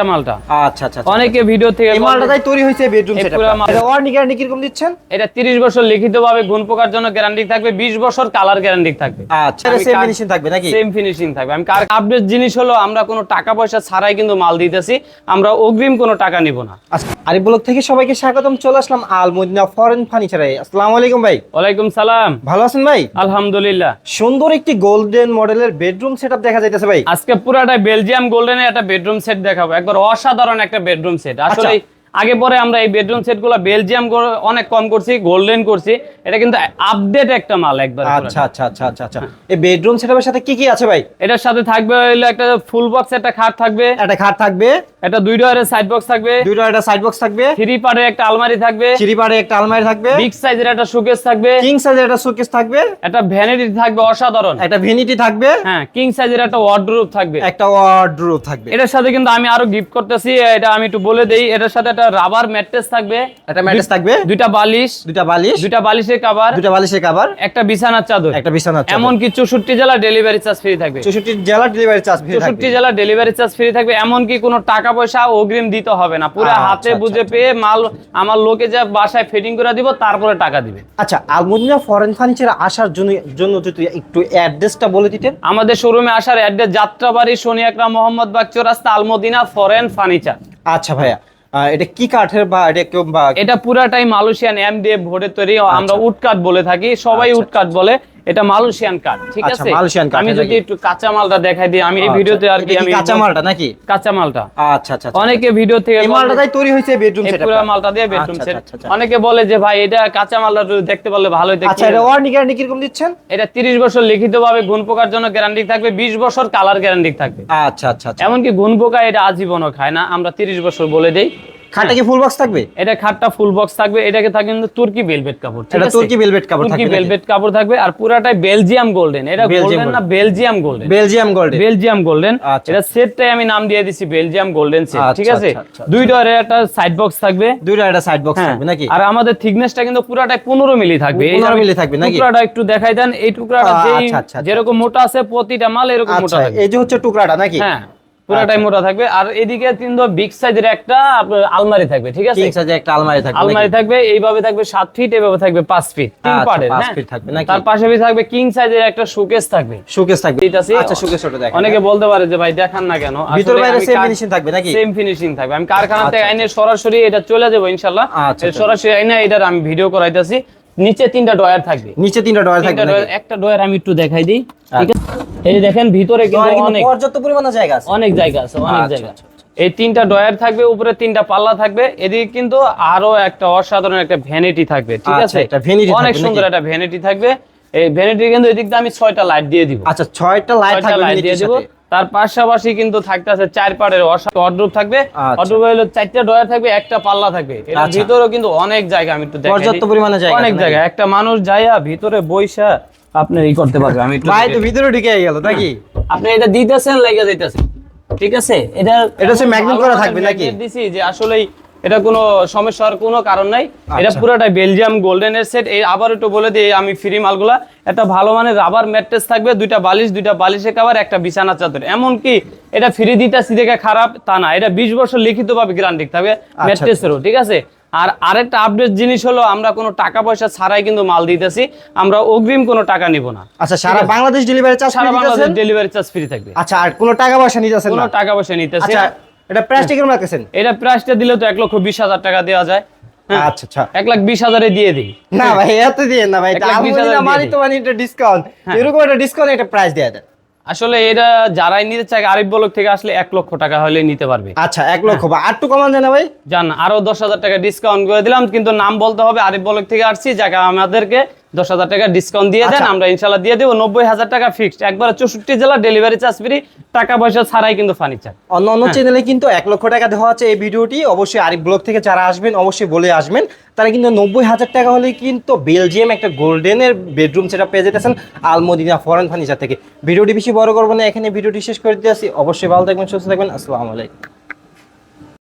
মালটা। আচ্ছা আচ্ছা। অনেকে ভিডিও থেকে এই মালটাই তৈরি হয়েছে বেডরুম সেটআপ। এটা ওয়ারেন্টি গ্যারান্টি কি রকম দিচ্ছেন? এটা 30 বছর লিখিতভাবে গুণ পোকার জন্য গ্যারান্টি থাকবে, 20 বছর কালার গ্যারান্টি থাকবে। আচ্ছা, সেম ফিনিশিং থাকবে নাকি? সেম ফিনিশিং থাকবে। আমি কার আপডেট জিনিস হলো আমরা কোনো টাকা পয়সা ছাড়াই কিন্তু মাল দিতেছি, আমরা অগ্রিম কোনো টাকা নিব না। আচ্ছা, আরিফ ব্লগ থেকে সবাইকে স্বাগতম। চলে আসলাম আল মদিনা ফরেন ফার্নিচারে। আসসালামু আলাইকুম ভাই। ওয়ালাইকুম সালাম। ভালো আছেন ভাই? আলহামদুলিল্লাহ। সুন্দর একটি গোল্ডেন মডেলের বেডরুম সেটআপ দেখা যাইতেছে ভাই। আজকে পুরাটাই বেলজিয়াম গোল্ডেনের একটা বেডরুম সেট দেখাবো, একবার অসাধারণ একটা বেডরুম সেট। আসলে আগে পরে আমরা এই বেডরুম সেটগুলো বেলজিয়াম অনেক কম করছি, গোল্ডেন করছি, এটা কিন্তু আপডেট একটা মাল একবার। আচ্ছা আচ্ছা আচ্ছা আচ্ছা আচ্ছা। এই বেডরুম সেটআপের সাথে কি কি আছে ভাই? এটার সাথে থাকবে হলো একটা ফুল বক্স, একটা খাট থাকবে, একটা খাট থাকবে, একটা 2 ডয়ারের সাইড বক্স থাকবে, 2 ডয়ারের সাইড বক্স থাকবে, 3 পার্টের একটা আলমারি থাকবে, 3 পারে একটা আলমারি থাকবে, বিগ সাইজের একটা শোকেস থাকবে, কিং সাইজের একটা শোকেস থাকবে, একটা ভ্যানিটি থাকবে অসাধারণ, একটা ভ্যানিটি থাকবে, হ্যাঁ কিং সাইজের একটা ওয়ার্ডরোব থাকবে, একটা ওয়ার্ডরোব থাকবে। এটার সাথে কিন্তু আমি আরো গিফট করতেছি, এটা আমি একটু বলে দেই। এটার সাথে একটা রাবার ম্যাট্রেস থাকবে, একটা ম্যাট্রেস থাকবে, 2টা বালিশ, 2টা বালিশ, 2টা বালিশের কভার, 2টা বালিশের কভার, একটা বিছানার চাদর, একটা বিছানার চাদর। এমনকি 64 জেলা ডেলিভারি চার্জ ফ্রি থাকবে। 64 জেলা ডেলিভারি চার্জ ফ্রি থাকবে। 64 জেলা ডেলিভারি চার্জ ফ্রি থাকবে, এমনকি কোনো টাকা পয়সা অগ্রিম দিতে হবে না। পুরো হাতে বুঝে পেয়ে মাল আমার লোকে যা বাসায় ফিটিং করে দিব, তারপরে টাকা দিবে। আচ্ছা, আল মদিনা ফরেন ফার্নিচারে আসার জন্য যদি একটু অ্যাড্রেসটা বলে দিতেন। আমাদের শোরুমে আসার অ্যাড্রেস যাত্রাবাড়ি শনি একরা মোহাম্মদ বাগ চৌরাস্তা, আল মদিনা ফরেন ফার্নিচার। আচ্ছা ভাইয়া, এটা কি কাঠের বা এটা পুরাটাই মালয়েশিয়ান এমডিএফ বোর্ডের তৈরি, আমরা উড কাঠ বলে থাকি, সবাই উড কাঠ বলে। এটা মালয়েশিয়ান কাঠ, ঠিক আছে? আমি যদি একটু কাঁচা মালটা দেখাই দিই, আমি এই ভিডিওতে আর কি আমি কাঁচা মালটা নাকি? কাঁচা মালটা। আচ্ছা আচ্ছা। অনেকে ভিডিও থেকে এই মালটাই তৈরি হয়েছে বেডরুম সেটআপ। পুরো মালটা দিয়ে বেডরুম সেট। অনেকে বলে যে ভাই এটা কাঁচা মালটা দেখতে পারলে ভালোই দেখতে। আচ্ছা, এটা ওয়ারেন্টি গ্যারান্টি কি রকম দিচ্ছেন? এটা 30 বছর লিখিতভাবে গুণ পোকার জন্য গ্যারান্টি থাকবে, 20 বছর কালার গ্যারান্টি থাকবে। আচ্ছা আচ্ছা আচ্ছা। এমনকি গুণ পোকা এটা আজীবনও খায় না, আমরা 30 বছর বলে দেই। খাটটা কি ফুল বক্স থাকবে? এটা খাটটা ফুল বক্স থাকবে, এটাকে থাকবে কিন্তু তুর্কি ভেলভেট কাপড়, ঠিক এটা আছে? তুর্কি ভেলভেট কাপড় থাকবে, তুর্কি ভেলভেট কাপড় থাকবে, আর পুরাটাই বেলজিয়াম গোল্ডেন। এটা গোল্ডেন না, Belgium golden. Belgium golden, Belgium golden. এটা সেটটাই আমি নাম দিয়ে দিছি বেলজিয়াম গোল্ডেন সেট, ঠিক আছে? 2 ডয়ারের একটা সাইড বক্স থাকবে, 2 ডয়ারের সাইড বক্স থাকবে নাকি? আর আমাদের থিকনেসটা কিন্তু পুরাটাই 15 মিলি থাকবে। 15 মিলি থাকবে নাকি? টুকরাটা একটু দেখাই দেন। এই টুকরাটা যেরকম মোটা আছে, প্রতিটা মাল এরকম মোটা থাকবে। এই যে হচ্ছে টুকরাটা নাকি? হ্যাঁ, পুরাটাই মোটা থাকবে। আর এদিকে কিন্তু বিগ সাইজের একটা আলমারি থাকবে, ঠিক আছে? কিং সাইজের একটা আলমারি থাকবে। আলমারি থাকবে, এইভাবে থাকবে 7 ফিট, এইভাবে থাকবে 5 ফিট, 3 পার্টের, 5 ফিট থাকবে নাকি? তার পাশে থাকবে কিং সাইজের একটা শোকেস থাকবে। শোকেস থাকবে, আচ্ছা আচ্ছা শোকেসটা দেখেন। অনেকে বলতে পারে যে ভাই দেখান না কেন? ভিতর বাইরে সেম ফিনিশিং থাকবে নাকি? সেম ফিনিশিং থাকবে। আমি কারখানা থেকে আইনে সরাসরি এটা চলে যাব ইনশাআল্লাহ। সরাসরি আইনে এটার আমি ভিডিও করাইতাছি। নিচে 3টা ডয়ার থাকবে, নিচে 3টা ডয়ার থাকবে নাকি? একটা ডয়ার আমি একটু দেখাই দিই, ঠিক আছে? এই যে দেখেন ভিতরে কিন্তু অনেক পর্যাপ্ত পরিমাণে জায়গা আছে, অনেক জায়গা আছে, অনেক জায়গা। এই 3টা ডয়ার থাকবে, উপরে 3টা পাল্লা থাকবে। এদিকে কিন্তু আরো একটা অসাধারণ একটা ভ্যানিটি থাকবে, ঠিক আছে? অনেক সুন্দর একটা ভ্যানিটি থাকবে। এই ভ্যানিটি কিন্তু এদিক দিয়ে আমি 6টা লাইট দিয়ে দিব। আচ্ছা, 6টা লাইট থাকবে দিয়ে দিব। তার পাশাপাশি কিন্তু থাকতেছে 4 পার্টের ওয়ার্ডরোব থাকবে। ওয়ার্ডরোবে হলো 4টা ডয়ার থাকবে, একটা পাল্লা থাকবে। এর ভিতরেও কিন্তু অনেক জায়গা, আমি একটু দেখাই দিই। পর্যাপ্ত পরিমাণে জায়গা, অনেক জায়গা। একটা মানুষ যাইয়া ভিতরে বইসা আপনি ই করতে পারবে। আমি একটু ভাই তো ভিতরে ঢুকে গেল নাকি? আপনি এটা দিতেছেন, লাগা যাইতেছে, ঠিক আছে? এটা সে ম্যাগনেট করা থাকবে নাকি? দিছি যে আসলেই এটা কোনো সমস্যার কোনো কারণ নাই। এটা পুরোটাই বেলজিয়াম গোল্ডেনের সেট। এই আবার একটু বলে দিই আমি ফ্রি মালগুলা, একটা ভালো মানের রাবার ম্যাট্রেস থাকবে, 2টা বালিশ, 2টা বালিশের কভার, একটা বিছানা চাদর। এমনকি এটা ফ্রি দিতেছি দেখে খারাপ তা না, এটা 20 বছর লিখিতভাবে গ্যারান্টি থাকবে ম্যাট্রেসেরও, ঠিক আছে? আর আরেকটা আপডেট জিনিস হলো আমরা কোনো টাকা পয়সা ছাড়াই কিন্তু মাল দিতেছি, আমরা অগ্রিম কোনো টাকা নিব না। আচ্ছা, সারা বাংলাদেশ ডেলিভারি চার্জ ফ্রি, সারা বাংলাদেশ ডেলিভারি চার্জ ফ্রি থাকবে। আচ্ছা, আর কোনো টাকা পয়সা নিতেছেন না? কোনো টাকা পয়সা নিতেছি। আচ্ছা, এটা প্রাইসটা কিরকম রাখতেছেন? এটা প্রাইসটা দিলে তো 1,20,000 টাকা দেওয়া যায়। আচ্ছা আচ্ছা, 1,20,000 এ দিয়ে দিই। না ভাই, এত দিয়ে না ভাই, মানে তো মানে এটা ডিসকাউন্ট, এরকম একটা ডিসকাউন্ট, একটা প্রাইস দেয়া দেন। আসলে এটা যারাই নিতে চায় আরিফ ব্লগ থেকে আসলে 1 লক্ষ টাকা হলে নিতে পারবে। আচ্ছা, 1 লক্ষ বা আর একটু কমান যায় না ভাই? জান, আরো 10,000 টাকা ডিসকাউন্ট করে দিলাম, কিন্তু নাম বলতে হবে আরিফ ব্লগ থেকে আসছি, যাকে আমাদেরকে 10,000 টাকা ডিসকাউন্ট দিয়ে দেন, আমরা ইনশাআল্লাহ দিয়ে দেব। 90,000 টাকা ফিক্সড, একবার 64 জেলা ডেলিভারি চার্জ ফ্রি, টাকা পয়সা ছাড়াই কিন্তু ফার্নিচার। অন্য চ্যানেলে কিন্তু 1 লক্ষ টাকা দেওয়া আছে এই ভিডিওটি। অবশ্যই আরিফ ব্লগ থেকে যারা আসবেন অবশ্যই বলে আসবেন, তারা কিন্তু 90,000 টাকা হলে কিন্তু বেলজিয়াম একটা গোল্ডেনের বেডরুম সেটআপ পেয়ে যেতেছেন আল মদিনা ফরেন ফার্নিচার থেকে। ভিডিওটি বেশি বড় করবো না, এখানে ভিডিওটি শেষ করে দিতে আসি। অবশ্যই ভালো থাকবেন, সুস্থ থাকবেন। আসসালামু আলাইকুম।